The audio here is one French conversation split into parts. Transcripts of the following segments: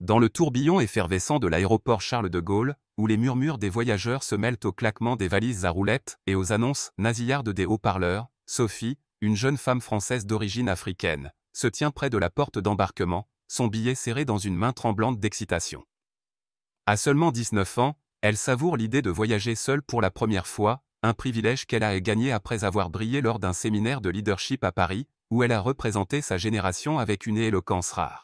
Dans le tourbillon effervescent de l'aéroport Charles de Gaulle, où les murmures des voyageurs se mêlent au claquement des valises à roulettes et aux annonces nasillardes des haut-parleurs, Sophie, une jeune femme française d'origine africaine, se tient près de la porte d'embarquement, son billet serré dans une main tremblante d'excitation. À seulement 19 ans, elle savoure l'idée de voyager seule pour la première fois, un privilège qu'elle a gagné après avoir brillé lors d'un séminaire de leadership à Paris, où elle a représenté sa génération avec une éloquence rare.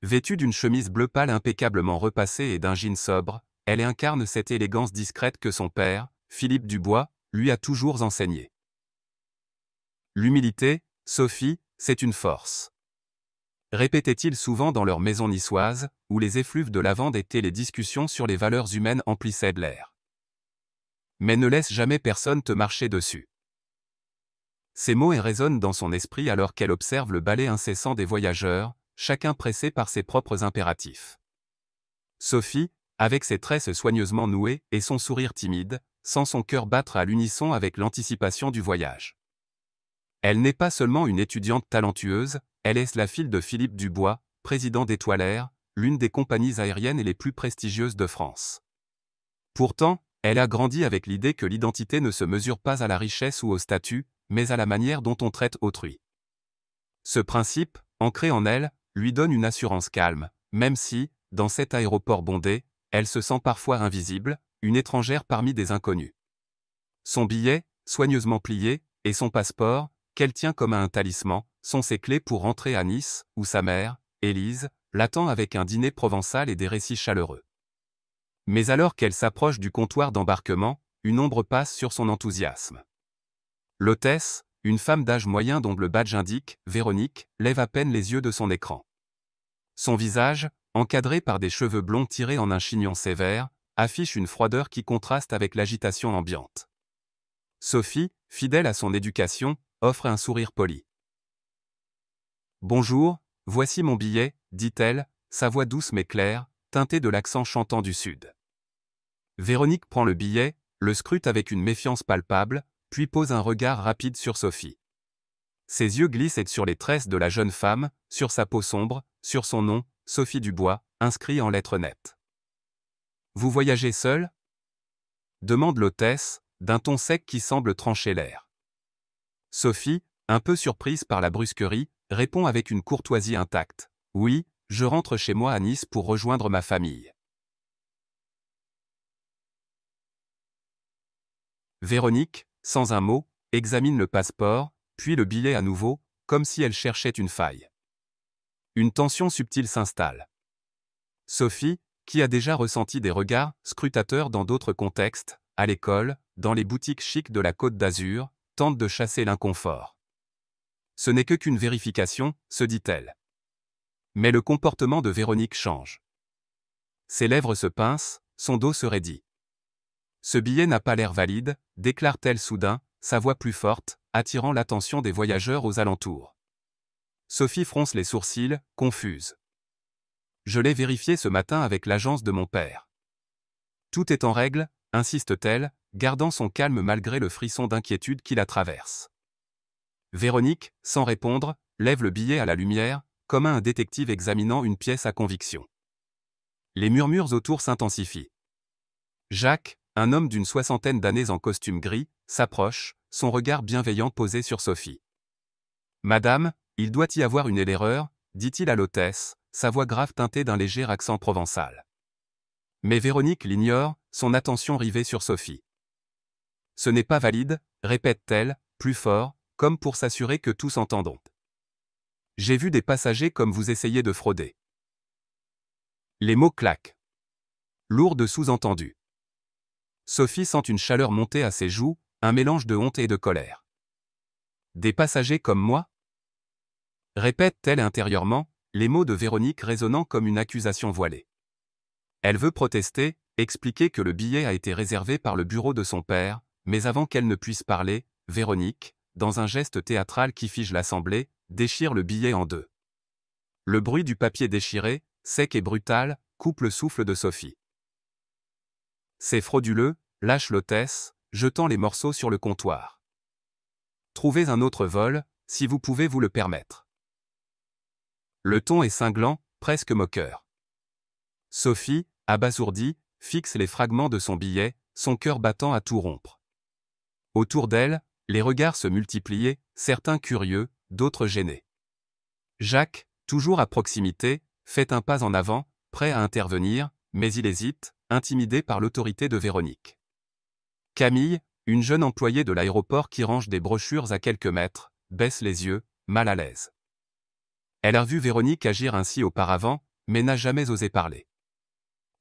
Vêtue d'une chemise bleu pâle impeccablement repassée et d'un jean sobre, elle incarne cette élégance discrète que son père, Philippe Dubois, lui a toujours enseignée. L'humilité, Sophie, c'est une force. Répétait-il souvent dans leur maison niçoise, où les effluves de lavande étaient les discussions sur les valeurs humaines emplissaient l'air. Mais ne laisse jamais personne te marcher dessus. Ces mots résonnent dans son esprit alors qu'elle observe le balai incessant des voyageurs, chacun pressé par ses propres impératifs. Sophie, avec ses tresses soigneusement nouées et son sourire timide, sent son cœur battre à l'unisson avec l'anticipation du voyage. Elle n'est pas seulement une étudiante talentueuse, elle est la fille de Philippe Dubois, président d'Étoile Air, l'une des compagnies aériennes les plus prestigieuses de France. Pourtant, elle a grandi avec l'idée que l'identité ne se mesure pas à la richesse ou au statut, mais à la manière dont on traite autrui. Ce principe, ancré en elle, lui donne une assurance calme, même si, dans cet aéroport bondé, elle se sent parfois invisible, une étrangère parmi des inconnus. Son billet, soigneusement plié, et son passeport, qu'elle tient comme à un talisman, sont ses clés pour rentrer à Nice, où sa mère, Élise, l'attend avec un dîner provençal et des récits chaleureux. Mais alors qu'elle s'approche du comptoir d'embarquement, une ombre passe sur son enthousiasme. L'hôtesse, une femme d'âge moyen dont le badge indique, Véronique, lève à peine les yeux de son écran. Son visage, encadré par des cheveux blonds tirés en un chignon sévère, affiche une froideur qui contraste avec l'agitation ambiante. Sophie, fidèle à son éducation, offre un sourire poli. « Bonjour, voici mon billet, dit-elle, sa voix douce mais claire, teintée de l'accent chantant du Sud. Véronique prend le billet, le scrute avec une méfiance palpable, puis pose un regard rapide sur Sophie. Ses yeux glissent sur les tresses de la jeune femme, sur sa peau sombre, sur son nom, Sophie Dubois, inscrit en lettres nettes. « Vous voyagez seule » demande l'hôtesse, d'un ton sec qui semble trancher l'air. Sophie, un peu surprise par la brusquerie, répond avec une courtoisie intacte. « Oui, je rentre chez moi à Nice pour rejoindre ma famille. » Véronique, sans un mot, examine le passeport, puis le billet à nouveau, comme si elle cherchait une faille. Une tension subtile s'installe. Sophie, qui a déjà ressenti des regards scrutateurs dans d'autres contextes, à l'école, dans les boutiques chics de la Côte d'Azur, tente de chasser l'inconfort. Ce n'est qu'une vérification, se dit-elle. Mais le comportement de Véronique change. Ses lèvres se pincent, son dos se raidit. Ce billet n'a pas l'air valide, déclare-t-elle soudain, sa voix plus forte, attirant l'attention des voyageurs aux alentours. Sophie fronce les sourcils, confuse. Je l'ai vérifié ce matin avec l'agence de mon père. Tout est en règle, insiste-t-elle, gardant son calme malgré le frisson d'inquiétude qui la traverse. Véronique, sans répondre, lève le billet à la lumière, comme un détective examinant une pièce à conviction. Les murmures autour s'intensifient. Jacques, un homme d'une soixantaine d'années en costume gris, s'approche, son regard bienveillant posé sur Sophie. « Madame, il doit y avoir une erreur, dit-il à l'hôtesse, sa voix grave teintée d'un léger accent provençal. Mais Véronique l'ignore, son attention rivée sur Sophie. « Ce n'est pas valide, répète-t-elle, plus fort, comme pour s'assurer que tous entendent. J'ai vu des passagers comme vous essayez de frauder. » Les mots claquent. Lourds de sous-entendus. Sophie sent une chaleur monter à ses joues, un mélange de honte et de colère. Des passagers comme moi ? Répète-t-elle intérieurement, les mots de Véronique résonnant comme une accusation voilée. Elle veut protester, expliquer que le billet a été réservé par le bureau de son père, mais avant qu'elle ne puisse parler, Véronique, dans un geste théâtral qui fige l'assemblée, déchire le billet en deux. Le bruit du papier déchiré, sec et brutal, coupe le souffle de Sophie. C'est frauduleux, lâche l'hôtesse, jetant les morceaux sur le comptoir. Trouvez un autre vol, si vous pouvez vous le permettre. Le ton est cinglant, presque moqueur. Sophie, abasourdie, fixe les fragments de son billet, son cœur battant à tout rompre. Autour d'elle, les regards se multipliaient, certains curieux, d'autres gênés. Jacques, toujours à proximité, fait un pas en avant, prêt à intervenir, mais il hésite, intimidé par l'autorité de Véronique. Camille, une jeune employée de l'aéroport qui range des brochures à quelques mètres, baisse les yeux, mal à l'aise. Elle a vu Véronique agir ainsi auparavant, mais n'a jamais osé parler.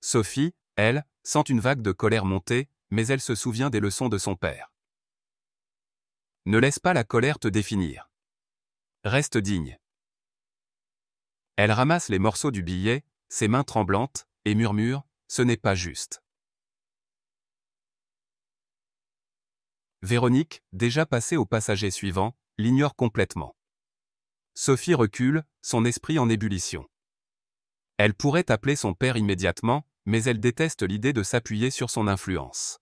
Sophie, elle, sent une vague de colère monter, mais elle se souvient des leçons de son père. Ne laisse pas la colère te définir. Reste digne. Elle ramasse les morceaux du billet, ses mains tremblantes, et murmure, « Ce n'est pas juste. » Véronique, déjà passée au passager suivant, l'ignore complètement. Sophie recule, son esprit en ébullition. Elle pourrait appeler son père immédiatement, mais elle déteste l'idée de s'appuyer sur son influence.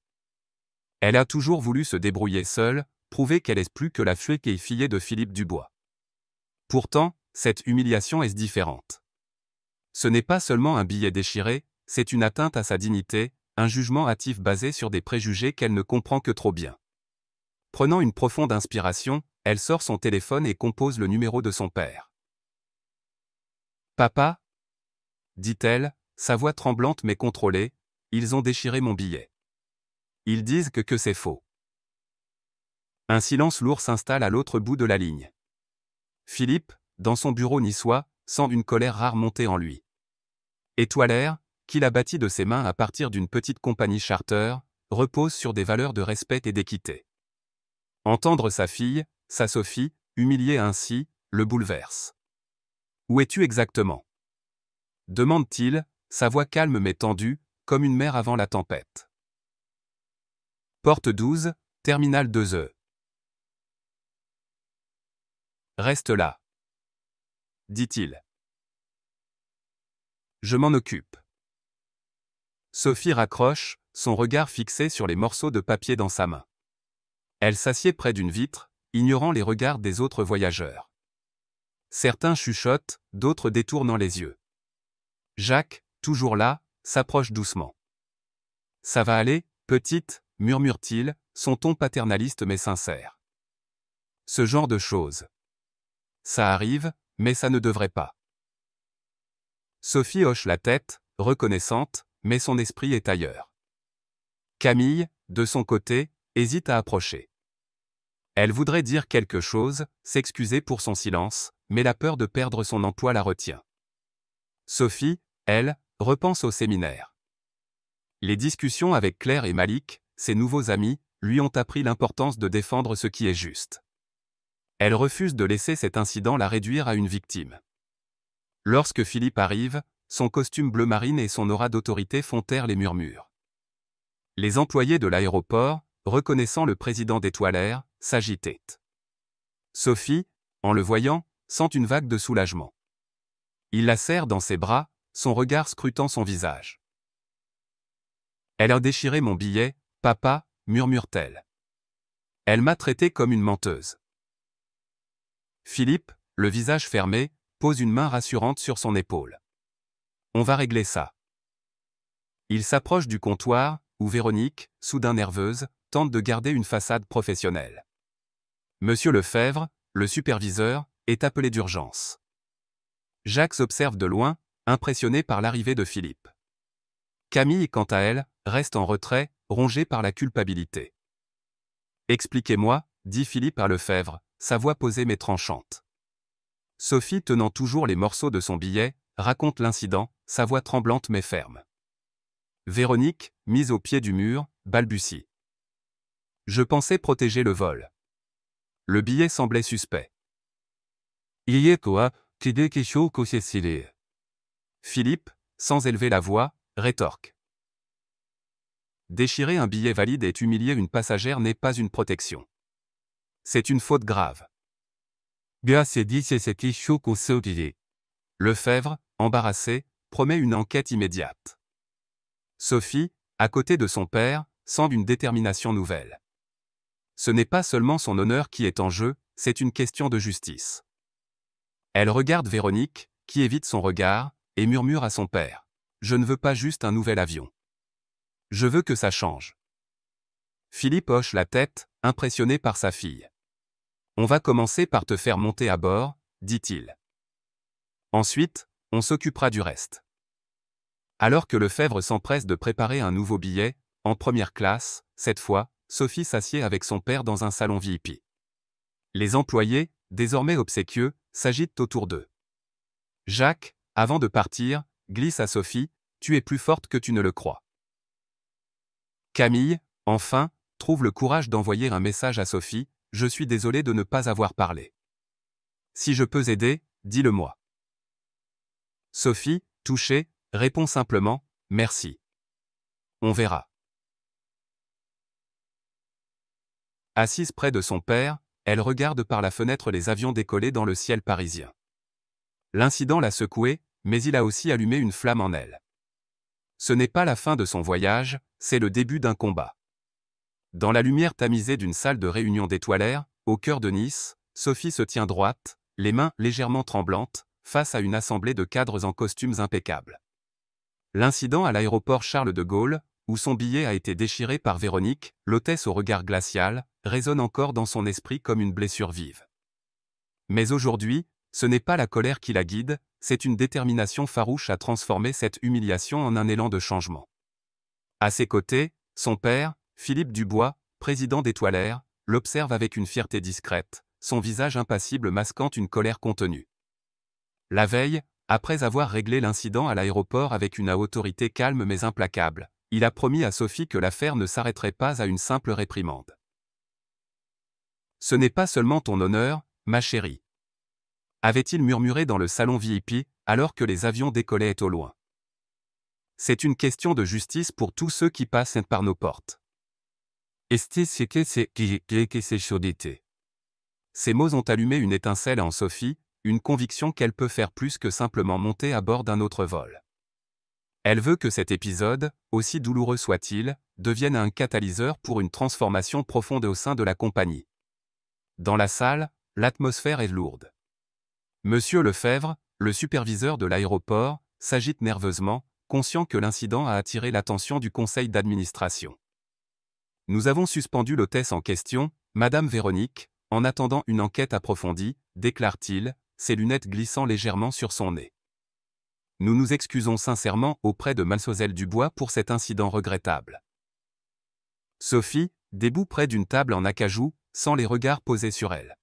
Elle a toujours voulu se débrouiller seule, prouver qu'elle est plus que la future fille de Philippe Dubois. Pourtant, cette humiliation est différente. Ce n'est pas seulement un billet déchiré, c'est une atteinte à sa dignité, un jugement hâtif basé sur des préjugés qu'elle ne comprend que trop bien. Prenant une profonde inspiration, elle sort son téléphone et compose le numéro de son père. « Papa » dit-elle, sa voix tremblante mais contrôlée, « ils ont déchiré mon billet. Ils disent que c'est faux. » Un silence lourd s'installe à l'autre bout de la ligne. Philippe, dans son bureau niçois, sent une colère rare monter en lui. Étoilaire, qu'il a bâti de ses mains à partir d'une petite compagnie charter, repose sur des valeurs de respect et d'équité. Entendre sa fille, sa Sophie, humiliée ainsi, le bouleverse. « Où es-tu exactement » demande-t-il, sa voix calme mais tendue, comme une mer avant la tempête. Porte 12, Terminal 2E. Reste là, dit-il. Je m'en occupe. Sophie raccroche, son regard fixé sur les morceaux de papier dans sa main. Elle s'assied près d'une vitre, ignorant les regards des autres voyageurs. Certains chuchotent, d'autres détournant les yeux. Jacques, toujours là, s'approche doucement. « Ça va aller, petite » murmure-t-il, son ton paternaliste mais sincère. Ce genre de choses. Ça arrive, mais ça ne devrait pas. Sophie hoche la tête, reconnaissante, mais son esprit est ailleurs. Camille, de son côté, hésite à approcher. Elle voudrait dire quelque chose, s'excuser pour son silence, mais la peur de perdre son emploi la retient. Sophie, elle, repense au séminaire. Les discussions avec Claire et Malik, ses nouveaux amis, lui ont appris l'importance de défendre ce qui est juste. Elle refuse de laisser cet incident la réduire à une victime. Lorsque Philippe arrive, son costume bleu marine et son aura d'autorité font taire les murmures. Les employés de l'aéroport, reconnaissant le président d'Étoilaire, s'agitaient. Sophie, en le voyant, sent une vague de soulagement. Il la serre dans ses bras, son regard scrutant son visage. « Elle a déchiré mon billet, papa » murmure-t-elle. « Elle m'a traité comme une menteuse. » Philippe, le visage fermé, pose une main rassurante sur son épaule. « On va régler ça. » Il s'approche du comptoir, où Véronique, soudain nerveuse, tente de garder une façade professionnelle. Monsieur Lefebvre, le superviseur, est appelé d'urgence. Jacques observe de loin, impressionné par l'arrivée de Philippe. Camille, quant à elle, reste en retrait, rongée par la culpabilité. « Expliquez-moi » dit Philippe à Lefebvre, sa voix posée mais tranchante. Sophie, tenant toujours les morceaux de son billet, raconte l'incident, sa voix tremblante mais ferme. Véronique, mise au pied du mur, balbutie. « Je pensais protéger le vol. » Le billet semblait suspect. Philippe, sans élever la voix, rétorque. Déchirer un billet valide et humilier une passagère n'est pas une protection. C'est une faute grave. Lefebvre, embarrassé, promet une enquête immédiate. Sophie, à côté de son père, sent une détermination nouvelle. Ce n'est pas seulement son honneur qui est en jeu, c'est une question de justice. Elle regarde Véronique, qui évite son regard, et murmure à son père. « je ne veux pas juste un nouvel avion. Je veux que ça change. Philippe hoche la tête, impressionné par sa fille. On va commencer par te faire monter à bord, dit-il. Ensuite, on s'occupera du reste. Alors que Lefebvre s'empresse de préparer un nouveau billet, en première classe, cette fois, Sophie s'assied avec son père dans un salon VIP. Les employés, désormais obséquieux, s'agitent autour d'eux. Jacques, avant de partir, glisse à Sophie, « Tu es plus forte que tu ne le crois. » Camille, enfin, trouve le courage d'envoyer un message à Sophie, « Je suis désolé de ne pas avoir parlé. Si je peux aider, dis-le-moi. » Sophie, touchée, répond simplement, « Merci. On verra. » Assise près de son père, elle regarde par la fenêtre les avions décoller dans le ciel parisien. L'incident l'a secouée, mais il a aussi allumé une flamme en elle. Ce n'est pas la fin de son voyage, c'est le début d'un combat. Dans la lumière tamisée d'une salle de réunion d'étoilaires, au cœur de Nice, Sophie se tient droite, les mains légèrement tremblantes, face à une assemblée de cadres en costumes impeccables. L'incident à l'aéroport Charles de Gaulle, où son billet a été déchiré par Véronique, l'hôtesse au regard glacial, résonne encore dans son esprit comme une blessure vive. Mais aujourd'hui, ce n'est pas la colère qui la guide, c'est une détermination farouche à transformer cette humiliation en un élan de changement. À ses côtés, son père, Philippe Dubois, président d'Étoilaires, l'observe avec une fierté discrète, son visage impassible masquant une colère contenue. La veille, après avoir réglé l'incident à l'aéroport avec une autorité calme mais implacable, il a promis à Sophie que l'affaire ne s'arrêterait pas à une simple réprimande. « Ce n'est pas seulement ton honneur, ma chérie. » avait-il murmuré dans le salon VIP, alors que les avions décollaient au loin. « C'est une question de justice pour tous ceux qui passent par nos portes. » Ces mots ont allumé une étincelle en Sophie, une conviction qu'elle peut faire plus que simplement monter à bord d'un autre vol. Elle veut que cet épisode, aussi douloureux soit-il, devienne un catalyseur pour une transformation profonde au sein de la compagnie. Dans la salle, l'atmosphère est lourde. Monsieur Lefebvre, le superviseur de l'aéroport, s'agite nerveusement, conscient que l'incident a attiré l'attention du conseil d'administration. Nous avons suspendu l'hôtesse en question, Madame Véronique, en attendant une enquête approfondie, déclare-t-il, ses lunettes glissant légèrement sur son nez. Nous nous excusons sincèrement auprès de Mademoiselle Dubois pour cet incident regrettable. Sophie, debout près d'une table en acajou, sent les regards posés sur elle.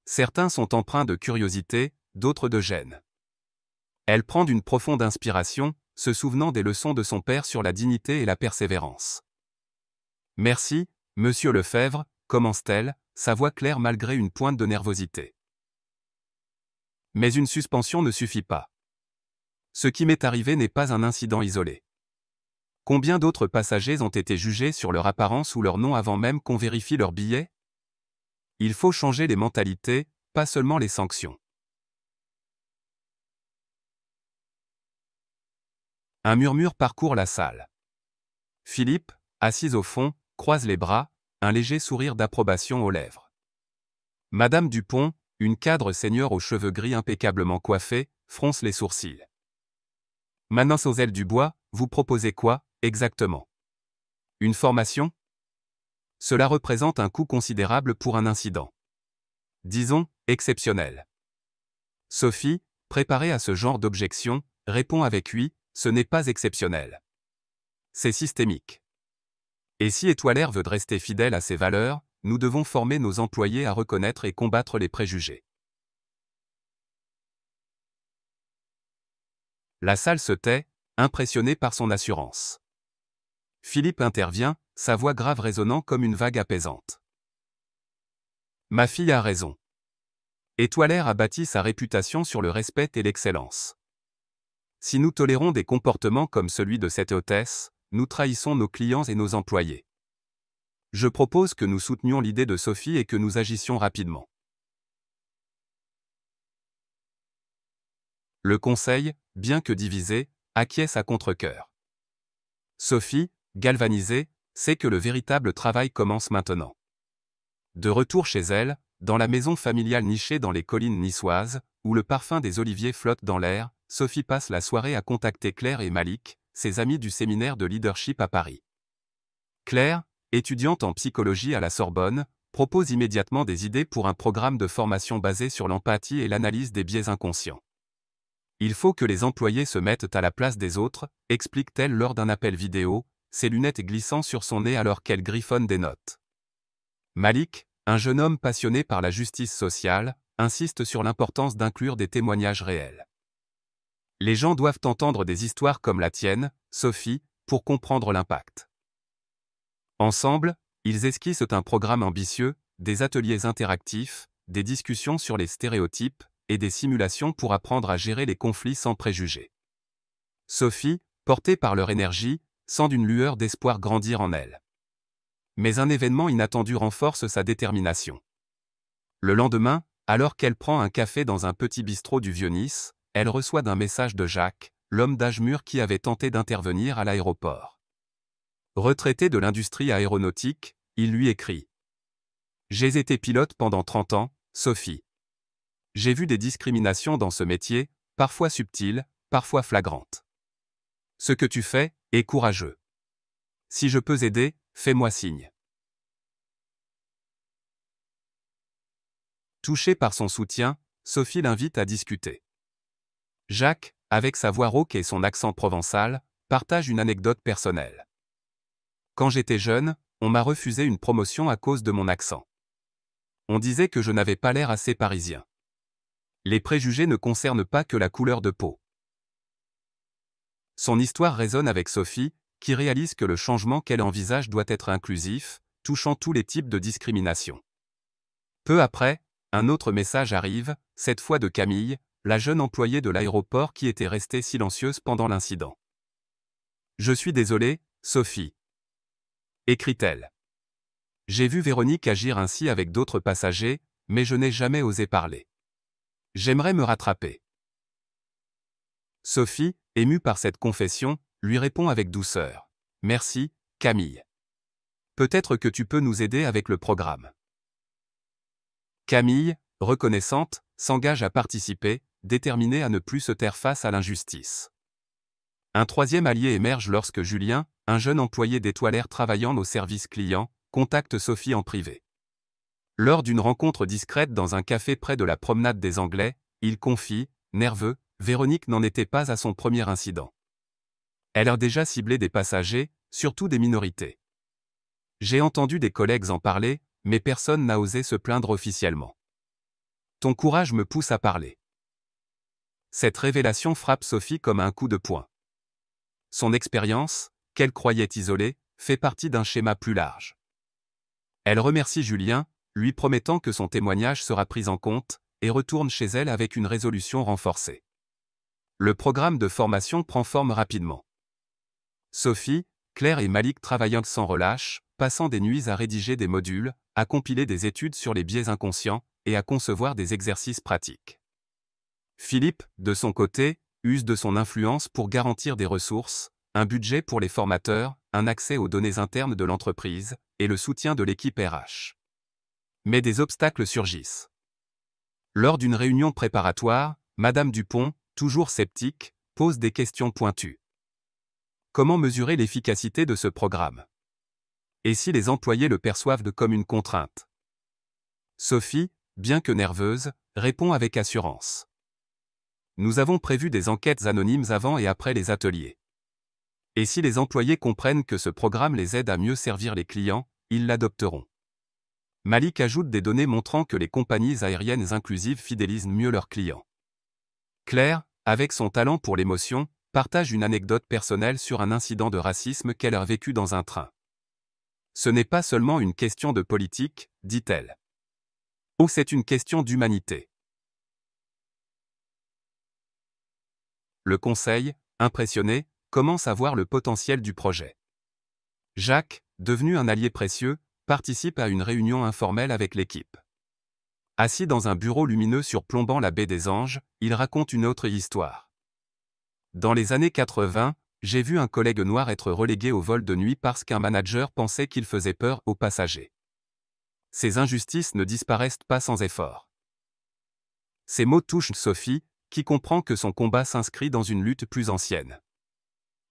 Certains sont empreints de curiosité, d'autres de gêne. Elle prend d'une profonde inspiration, se souvenant des leçons de son père sur la dignité et la persévérance. « Merci, monsieur Lefebvre », commence-t-elle, sa voix claire malgré une pointe de nervosité. Mais une suspension ne suffit pas. Ce qui m'est arrivé n'est pas un incident isolé. Combien d'autres passagers ont été jugés sur leur apparence ou leur nom avant même qu'on vérifie leur billet ? Il faut changer les mentalités, pas seulement les sanctions. Un murmure parcourt la salle. Philippe, assis au fond, croise les bras, un léger sourire d'approbation aux lèvres. Madame Dupont, une cadre senior aux cheveux gris impeccablement coiffés, fronce les sourcils. Mademoiselle Dubois, vous proposez quoi, exactement? Une formation? Cela représente un coût considérable pour un incident. Disons, exceptionnel. Sophie, préparée à ce genre d'objection, répond avec oui, ce n'est pas exceptionnel. C'est systémique. Et si Étoilaires veut rester fidèle à ses valeurs, nous devons former nos employés à reconnaître et combattre les préjugés. La salle se tait, impressionnée par son assurance. Philippe intervient, sa voix grave résonnant comme une vague apaisante. Ma fille a raison. Étoilaires a bâti sa réputation sur le respect et l'excellence. Si nous tolérons des comportements comme celui de cette hôtesse, nous trahissons nos clients et nos employés. Je propose que nous soutenions l'idée de Sophie et que nous agissions rapidement. Le conseil, bien que divisé, acquiesce à contre-cœur. Sophie, galvanisée, sait que le véritable travail commence maintenant. De retour chez elle, dans la maison familiale nichée dans les collines niçoises, où le parfum des oliviers flotte dans l'air, Sophie passe la soirée à contacter Claire et Malik, ses amis du séminaire de leadership à Paris. Claire, étudiante en psychologie à la Sorbonne, propose immédiatement des idées pour un programme de formation basé sur l'empathie et l'analyse des biais inconscients. Il faut que les employés se mettent à la place des autres, explique-t-elle lors d'un appel vidéo, ses lunettes glissant sur son nez alors qu'elle griffonne des notes. Malik, un jeune homme passionné par la justice sociale, insiste sur l'importance d'inclure des témoignages réels. Les gens doivent entendre des histoires comme la tienne, Sophie, pour comprendre l'impact. Ensemble, ils esquissent un programme ambitieux, des ateliers interactifs, des discussions sur les stéréotypes, et des simulations pour apprendre à gérer les conflits sans préjugés. Sophie, portée par leur énergie, sent une lueur d'espoir grandir en elle. Mais un événement inattendu renforce sa détermination. Le lendemain, alors qu'elle prend un café dans un petit bistrot du Vieux-Nice, elle reçoit d'un message de Jacques, l'homme d'âge mûr qui avait tenté d'intervenir à l'aéroport. Retraité de l'industrie aéronautique, il lui écrit « J'ai été pilote pendant 30 ans, Sophie. J'ai vu des discriminations dans ce métier, parfois subtiles, parfois flagrantes. Ce que tu fais est courageux. Si je peux aider, fais-moi signe. » Touchée par son soutien, Sophie l'invite à discuter. Jacques, avec sa voix rauque et son accent provençal, partage une anecdote personnelle. Quand j'étais jeune, on m'a refusé une promotion à cause de mon accent. On disait que je n'avais pas l'air assez parisien. Les préjugés ne concernent pas que la couleur de peau. Son histoire résonne avec Sophie, qui réalise que le changement qu'elle envisage doit être inclusif, touchant tous les types de discrimination. Peu après, un autre message arrive, cette fois de Camille, la jeune employée de l'aéroport qui était restée silencieuse pendant l'incident. « Je suis désolée, Sophie. » écrit-elle. « J'ai vu Véronique agir ainsi avec d'autres passagers, mais je n'ai jamais osé parler. J'aimerais me rattraper. » Sophie, émue par cette confession, lui répond avec douceur. « Merci, Camille. Peut-être que tu peux nous aider avec le programme. » Camille, reconnaissante, s'engage à participer, déterminée à ne plus se taire face à l'injustice. Un troisième allié émerge lorsque Julien, un jeune employé d'Étoile Air travaillant au service client, contacte Sophie en privé. Lors d'une rencontre discrète dans un café près de la promenade des Anglais, il confie, nerveux, Véronique n'en était pas à son premier incident. Elle a déjà ciblé des passagers, surtout des minorités. J'ai entendu des collègues en parler, mais personne n'a osé se plaindre officiellement. Ton courage me pousse à parler. Cette révélation frappe Sophie comme un coup de poing. Son expérience, qu'elle croyait isolée, fait partie d'un schéma plus large. Elle remercie Julien, lui promettant que son témoignage sera pris en compte, et retourne chez elle avec une résolution renforcée. Le programme de formation prend forme rapidement. Sophie, Claire et Malik travaillent sans relâche, passant des nuits à rédiger des modules, à compiler des études sur les biais inconscients, et à concevoir des exercices pratiques. Philippe, de son côté, use de son influence pour garantir des ressources, un budget pour les formateurs, un accès aux données internes de l'entreprise, et le soutien de l'équipe RH. Mais des obstacles surgissent. Lors d'une réunion préparatoire, Madame Dupont, toujours sceptique, pose des questions pointues. Comment mesurer l'efficacité de ce programme? Et si les employés le perçoivent comme une contrainte? Sophie, bien que nerveuse, répond avec assurance. Nous avons prévu des enquêtes anonymes avant et après les ateliers. Et si les employés comprennent que ce programme les aide à mieux servir les clients, ils l'adopteront. Malik ajoute des données montrant que les compagnies aériennes inclusives fidélisent mieux leurs clients. Claire, avec son talent pour l'émotion, partage une anecdote personnelle sur un incident de racisme qu'elle a vécu dans un train. Ce n'est pas seulement une question de politique, dit-elle. Oh, c'est une question d'humanité. Le conseil, impressionné, commence à voir le potentiel du projet. Jacques, devenu un allié précieux, participe à une réunion informelle avec l'équipe. Assis dans un bureau lumineux surplombant la baie des Anges, il raconte une autre histoire. Dans les années 80, j'ai vu un collègue noir être relégué au vol de nuit parce qu'un manager pensait qu'il faisait peur aux passagers. Ces injustices ne disparaissent pas sans effort. Ces mots touchent Sophie, qui comprend que son combat s'inscrit dans une lutte plus ancienne.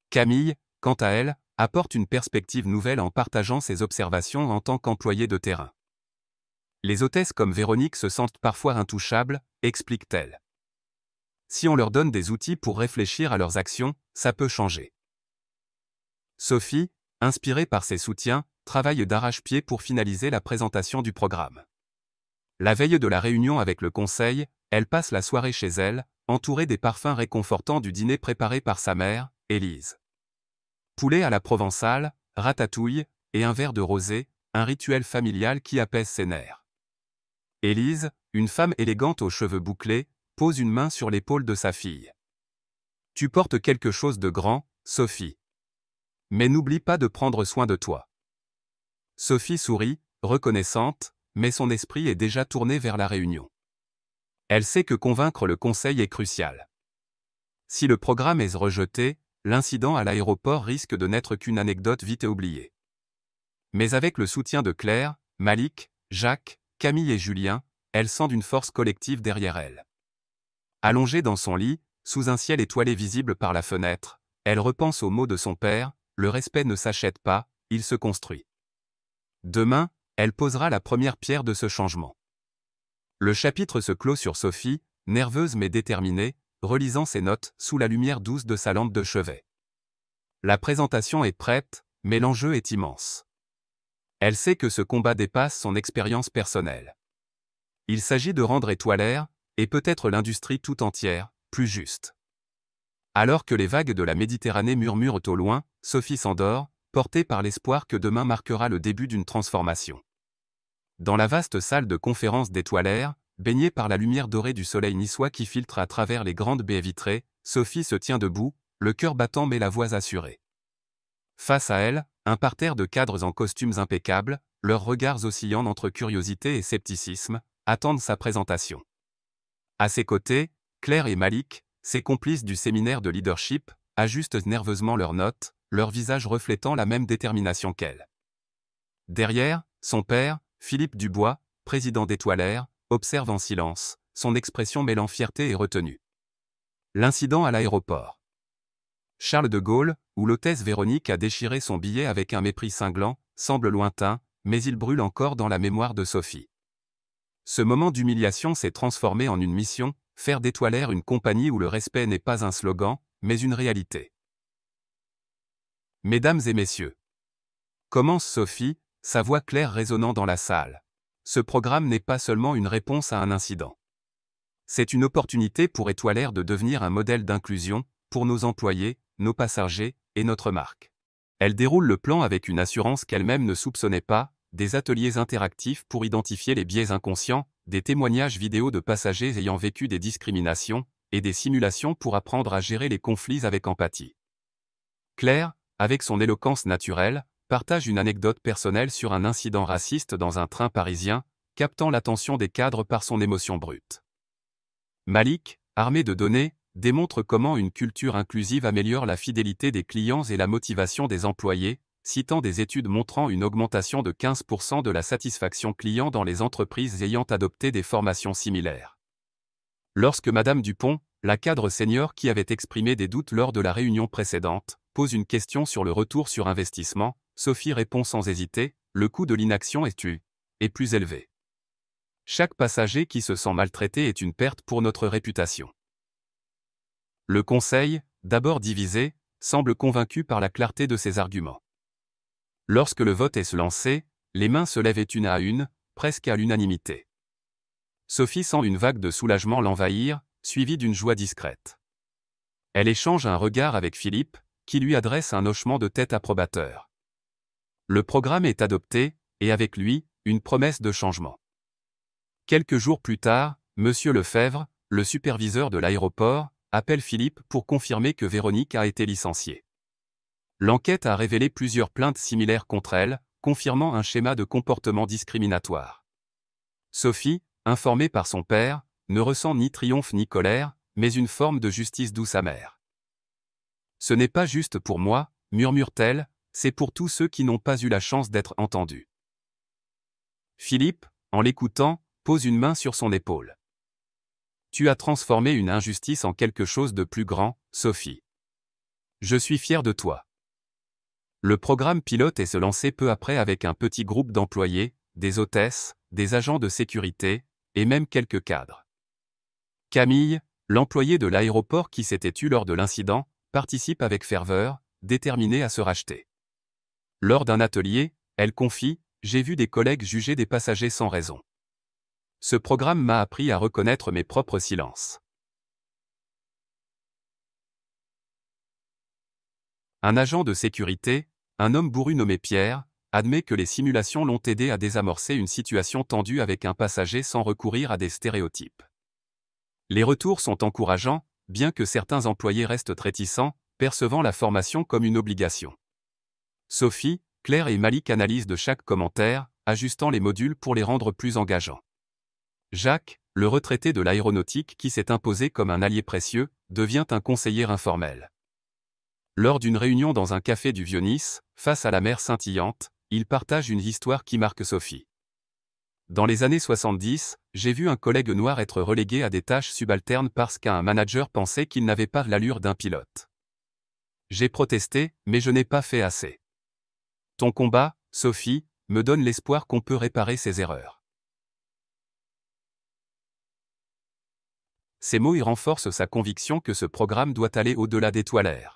Camille, quant à elle, apporte une perspective nouvelle en partageant ses observations en tant qu'employée de terrain. Les hôtesses comme Véronique se sentent parfois intouchables, explique-t-elle. Si on leur donne des outils pour réfléchir à leurs actions, ça peut changer. Sophie, inspirée par ses soutiens, travaille d'arrache-pied pour finaliser la présentation du programme. La veille de la réunion avec le conseil, elle passe la soirée chez elle, entourée des parfums réconfortants du dîner préparé par sa mère, Élise. Poulet à la provençale, ratatouille, et un verre de rosé, un rituel familial qui apaise ses nerfs. Élise, une femme élégante aux cheveux bouclés, pose une main sur l'épaule de sa fille. « Tu portes quelque chose de grand, Sophie. Mais n'oublie pas de prendre soin de toi. » Sophie sourit, reconnaissante, mais son esprit est déjà tourné vers la réunion. Elle sait que convaincre le conseil est crucial. Si le programme est rejeté, l'incident à l'aéroport risque de n'être qu'une anecdote vite oubliée. Mais avec le soutien de Claire, Malik, Jacques, Camille et Julien, elle sent une force collective derrière elle. Allongée dans son lit, sous un ciel étoilé visible par la fenêtre, elle repense aux mots de son père, « Le respect ne s'achète pas, il se construit ». Demain, elle posera la première pierre de ce changement. Le chapitre se clôt sur Sophie, nerveuse mais déterminée, relisant ses notes sous la lumière douce de sa lampe de chevet. La présentation est prête, mais l'enjeu est immense. Elle sait que ce combat dépasse son expérience personnelle. Il s'agit de rendre Étoile, et peut-être l'industrie tout entière, plus juste. Alors que les vagues de la Méditerranée murmurent au loin, Sophie s'endort, portée par l'espoir que demain marquera le début d'une transformation. Dans la vaste salle de conférence d'Étoile, baignée par la lumière dorée du soleil niçois qui filtre à travers les grandes baies vitrées, Sophie se tient debout, le cœur battant mais la voix assurée. Face à elle, un parterre de cadres en costumes impeccables, leurs regards oscillant entre curiosité et scepticisme, attendent sa présentation. À ses côtés, Claire et Malik, ses complices du séminaire de leadership, ajustent nerveusement leurs notes, leur visage reflétant la même détermination qu'elle. Derrière, son père, Philippe Dubois, président d'Étoile, observe en silence, son expression mêlant fierté et retenue. L'incident à l'aéroport. Charles de Gaulle, où l'hôtesse Véronique a déchiré son billet avec un mépris cinglant, semble lointain, mais il brûle encore dans la mémoire de Sophie. Ce moment d'humiliation s'est transformé en une mission, faire d'Étoile une compagnie où le respect n'est pas un slogan, mais une réalité. Mesdames et messieurs. Commence Sophie, sa voix claire résonnant dans la salle. Ce programme n'est pas seulement une réponse à un incident. C'est une opportunité pour Étoile de devenir un modèle d'inclusion, pour nos employés, nos passagers, et notre marque. Elle déroule le plan avec une assurance qu'elle-même ne soupçonnait pas, des ateliers interactifs pour identifier les biais inconscients, des témoignages vidéo de passagers ayant vécu des discriminations, et des simulations pour apprendre à gérer les conflits avec empathie. Claire, avec son éloquence naturelle, partage une anecdote personnelle sur un incident raciste dans un train parisien, captant l'attention des cadres par son émotion brute. Malik, armé de données, démontre comment une culture inclusive améliore la fidélité des clients et la motivation des employés, citant des études montrant une augmentation de 15% de la satisfaction client dans les entreprises ayant adopté des formations similaires. Lorsque Madame Dupont, la cadre senior qui avait exprimé des doutes lors de la réunion précédente, pose une question sur le retour sur investissement, Sophie répond sans hésiter, le coût de l'inaction est plus élevé. Chaque passager qui se sent maltraité est une perte pour notre réputation. Le conseil, d'abord divisé, semble convaincu par la clarté de ses arguments. Lorsque le vote est lancé, les mains se lèvent une à une, presque à l'unanimité. Sophie sent une vague de soulagement l'envahir, suivie d'une joie discrète. Elle échange un regard avec Philippe, qui lui adresse un hochement de tête approbateur. Le programme est adopté, et avec lui, une promesse de changement. Quelques jours plus tard, M. Lefebvre, le superviseur de l'aéroport, appelle Philippe pour confirmer que Véronique a été licenciée. L'enquête a révélé plusieurs plaintes similaires contre elle, confirmant un schéma de comportement discriminatoire. Sophie, informée par son père, ne ressent ni triomphe ni colère, mais une forme de justice douce amère. « Ce n'est pas juste pour moi, murmure-t-elle, c'est pour tous ceux qui n'ont pas eu la chance d'être entendus. » Philippe, en l'écoutant, pose une main sur son épaule. Tu as transformé une injustice en quelque chose de plus grand, Sophie. Je suis fier de toi. Le programme pilote est se lancer peu après avec un petit groupe d'employés, des hôtesses, des agents de sécurité, et même quelques cadres. Camille, l'employé de l'aéroport qui s'était tué lors de l'incident, participe avec ferveur, déterminée à se racheter. Lors d'un atelier, elle confie « J'ai vu des collègues juger des passagers sans raison. Ce programme m'a appris à reconnaître mes propres silences. » Un agent de sécurité, un homme bourru nommé Pierre, admet que les simulations l'ont aidé à désamorcer une situation tendue avec un passager sans recourir à des stéréotypes. Les retours sont encourageants, bien que certains employés restent réticents, percevant la formation comme une obligation. Sophie, Claire et Malik analysent de chaque commentaire, ajustant les modules pour les rendre plus engageants. Jacques, le retraité de l'aéronautique qui s'est imposé comme un allié précieux, devient un conseiller informel. Lors d'une réunion dans un café du Vieux-Nice, face à la mer scintillante, il partage une histoire qui marque Sophie. Dans les années 70, j'ai vu un collègue noir être relégué à des tâches subalternes parce qu'un manager pensait qu'il n'avait pas l'allure d'un pilote. J'ai protesté, mais je n'ai pas fait assez. Ton combat, Sophie, me donne l'espoir qu'on peut réparer ces erreurs. Ces mots y renforcent sa conviction que ce programme doit aller au-delà des toilettes.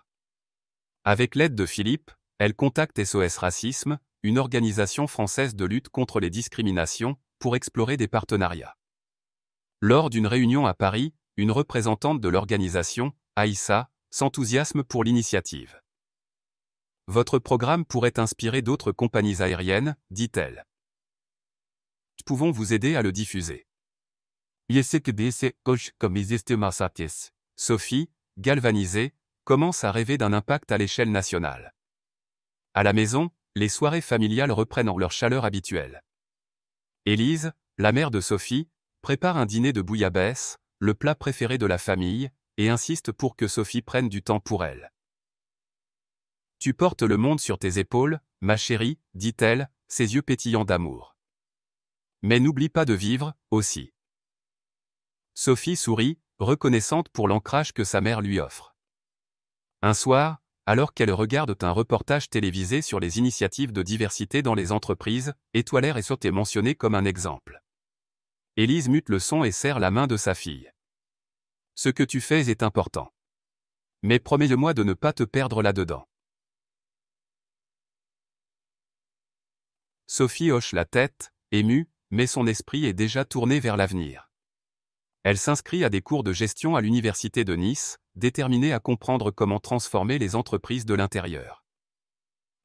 Avec l'aide de Philippe, elle contacte SOS Racisme, une organisation française de lutte contre les discriminations, pour explorer des partenariats. Lors d'une réunion à Paris, une représentante de l'organisation, Aïssa, s'enthousiasme pour l'initiative. Votre programme pourrait inspirer d'autres compagnies aériennes, dit-elle. Pouvons vous aider à le diffuser. Sophie, galvanisée, commence à rêver d'un impact à l'échelle nationale. À la maison, les soirées familiales reprennent leur chaleur habituelle. Élise, la mère de Sophie, prépare un dîner de bouillabaisse, le plat préféré de la famille, et insiste pour que Sophie prenne du temps pour elle. Tu portes le monde sur tes épaules, ma chérie, dit-elle, ses yeux pétillants d'amour. Mais n'oublie pas de vivre, aussi. Sophie sourit, reconnaissante pour l'ancrage que sa mère lui offre. Un soir, alors qu'elle regarde un reportage télévisé sur les initiatives de diversité dans les entreprises, Étoilaire est sauté mentionné comme un exemple. Élise mute le son et serre la main de sa fille. Ce que tu fais est important. Mais promets-moi de ne pas te perdre là-dedans. Sophie hoche la tête, émue, mais son esprit est déjà tourné vers l'avenir. Elle s'inscrit à des cours de gestion à l'université de Nice, déterminée à comprendre comment transformer les entreprises de l'intérieur.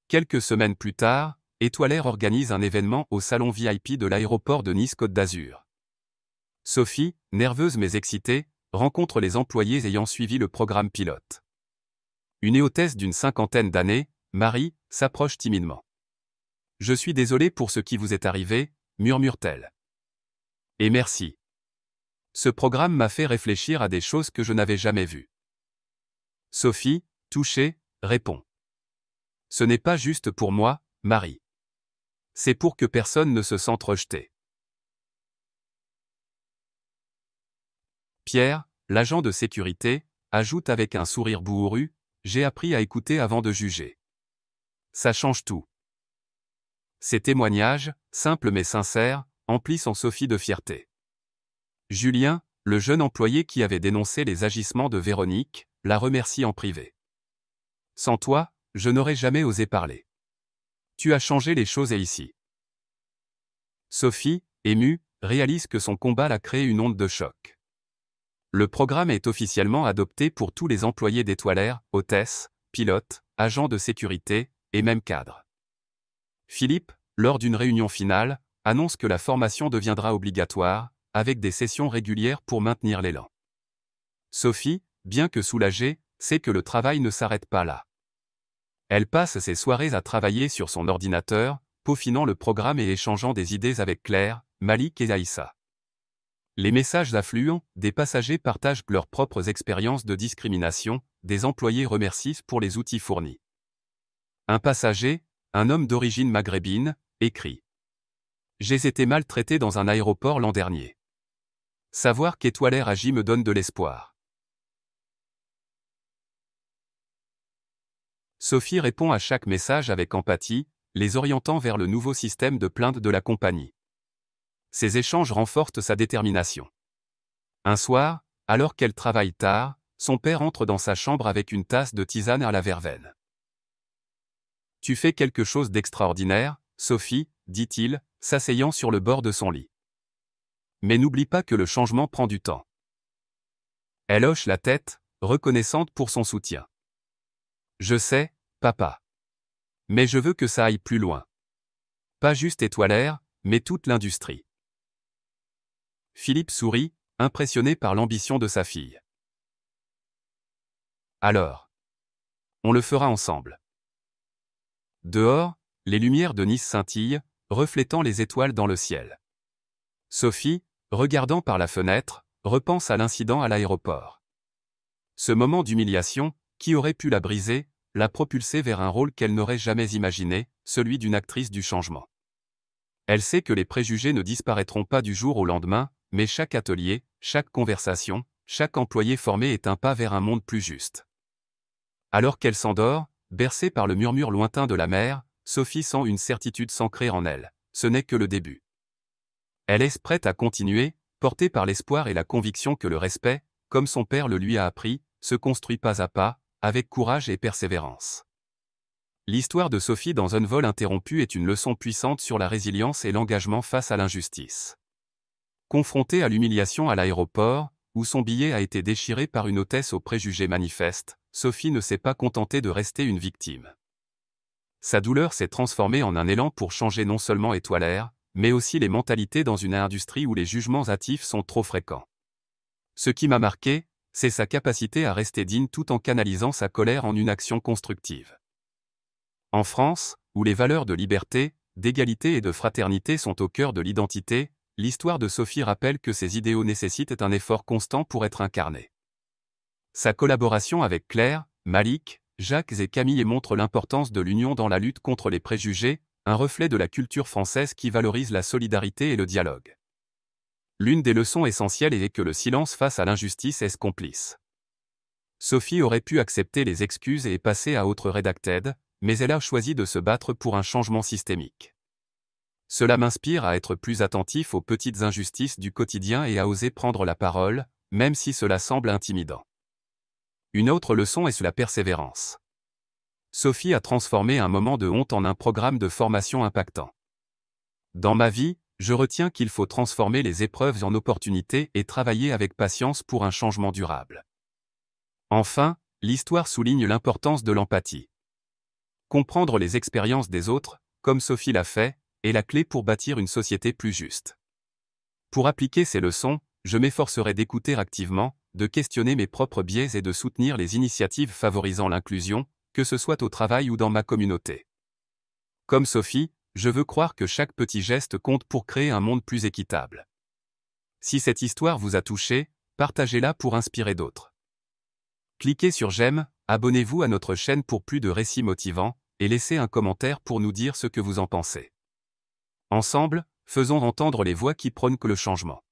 Quelques semaines plus tard, Étoilaire organise un événement au salon VIP de l'aéroport de Nice-Côte d'Azur. Sophie, nerveuse mais excitée, rencontre les employés ayant suivi le programme pilote. Une hôtesse d'une cinquantaine d'années, Marie, s'approche timidement. « Je suis désolée pour ce qui vous est arrivé », murmure-t-elle. « Et merci. Ce programme m'a fait réfléchir à des choses que je n'avais jamais vues. » Sophie, touchée, répond. « Ce n'est pas juste pour moi, Marie. C'est pour que personne ne se sente rejeté. » Pierre, l'agent de sécurité, ajoute avec un sourire bourru, « J'ai appris à écouter avant de juger. Ça change tout. » Ces témoignages, simples mais sincères, emplissent en Sophie de fierté. Julien, le jeune employé qui avait dénoncé les agissements de Véronique, la remercie en privé. « Sans toi, je n'aurais jamais osé parler. Tu as changé les choses et ici. » Sophie, émue, réalise que son combat a créé une onde de choc. Le programme est officiellement adopté pour tous les employés d'Étoilaire, hôtesses, pilotes, agents de sécurité, et même cadres. Philippe, lors d'une réunion finale, annonce que la formation deviendra obligatoire, avec des sessions régulières pour maintenir l'élan. Sophie, bien que soulagée, sait que le travail ne s'arrête pas là. Elle passe ses soirées à travailler sur son ordinateur, peaufinant le programme et échangeant des idées avec Claire, Malik et Aïssa. Les messages affluent, des passagers partagent leurs propres expériences de discrimination, des employés remercient pour les outils fournis. Un passager, un homme d'origine maghrébine, écrit « J'ai été maltraité dans un aéroport l'an dernier. Savoir qu'Étoilaire agit me donne de l'espoir. Sophie répond à chaque message avec empathie, les orientant vers le nouveau système de plainte de la compagnie. Ces échanges renforcent sa détermination. Un soir, alors qu'elle travaille tard, son père entre dans sa chambre avec une tasse de tisane à la verveine. « Tu fais quelque chose d'extraordinaire, Sophie, dit-il, s'asseyant sur le bord de son lit. Mais n'oublie pas que le changement prend du temps. » Elle hoche la tête, reconnaissante pour son soutien. « Je sais, papa. Mais je veux que ça aille plus loin. Pas juste Étoilaire, mais toute l'industrie. » Philippe sourit, impressionné par l'ambition de sa fille. « Alors, on le fera ensemble. » Dehors, les lumières de Nice scintillent, reflétant les étoiles dans le ciel. Sophie, regardant par la fenêtre, repense à l'incident à l'aéroport. Ce moment d'humiliation, qui aurait pu la briser, l'a propulsée vers un rôle qu'elle n'aurait jamais imaginé, celui d'une actrice du changement. Elle sait que les préjugés ne disparaîtront pas du jour au lendemain, mais chaque atelier, chaque conversation, chaque employé formé est un pas vers un monde plus juste. Alors qu'elle s'endort, bercée par le murmure lointain de la mer, Sophie sent une certitude s'ancrer en elle. Ce n'est que le début. Elle est prête à continuer, portée par l'espoir et la conviction que le respect, comme son père le lui a appris, se construit pas à pas, avec courage et persévérance. L'histoire de Sophie dans un vol interrompu est une leçon puissante sur la résilience et l'engagement face à l'injustice. Confrontée à l'humiliation à l'aéroport, où son billet a été déchiré par une hôtesse aux préjugés manifestes, Sophie ne s'est pas contentée de rester une victime. Sa douleur s'est transformée en un élan pour changer non seulement Étoilaire, mais aussi les mentalités dans une industrie où les jugements hâtifs sont trop fréquents. Ce qui m'a marqué, c'est sa capacité à rester digne tout en canalisant sa colère en une action constructive. En France, où les valeurs de liberté, d'égalité et de fraternité sont au cœur de l'identité, l'histoire de Sophie rappelle que ces idéaux nécessitent un effort constant pour être incarnés. Sa collaboration avec Claire, Malik, Jacques et Camille montre l'importance de l'union dans la lutte contre les préjugés, un reflet de la culture française qui valorise la solidarité et le dialogue. L'une des leçons essentielles est que le silence face à l'injustice est complice. Sophie aurait pu accepter les excuses et passer à autre redacted, mais elle a choisi de se battre pour un changement systémique. Cela m'inspire à être plus attentif aux petites injustices du quotidien et à oser prendre la parole, même si cela semble intimidant. Une autre leçon est sur la persévérance. Sophie a transformé un moment de honte en un programme de formation impactant. Dans ma vie, je retiens qu'il faut transformer les épreuves en opportunités et travailler avec patience pour un changement durable. Enfin, l'histoire souligne l'importance de l'empathie. Comprendre les expériences des autres, comme Sophie l'a fait, est la clé pour bâtir une société plus juste. Pour appliquer ces leçons, je m'efforcerai d'écouter activement, de questionner mes propres biais et de soutenir les initiatives favorisant l'inclusion, que ce soit au travail ou dans ma communauté. Comme Sophie, je veux croire que chaque petit geste compte pour créer un monde plus équitable. Si cette histoire vous a touché, partagez-la pour inspirer d'autres. Cliquez sur j'aime, abonnez-vous à notre chaîne pour plus de récits motivants, et laissez un commentaire pour nous dire ce que vous en pensez. Ensemble, faisons entendre les voix qui prônent le changement.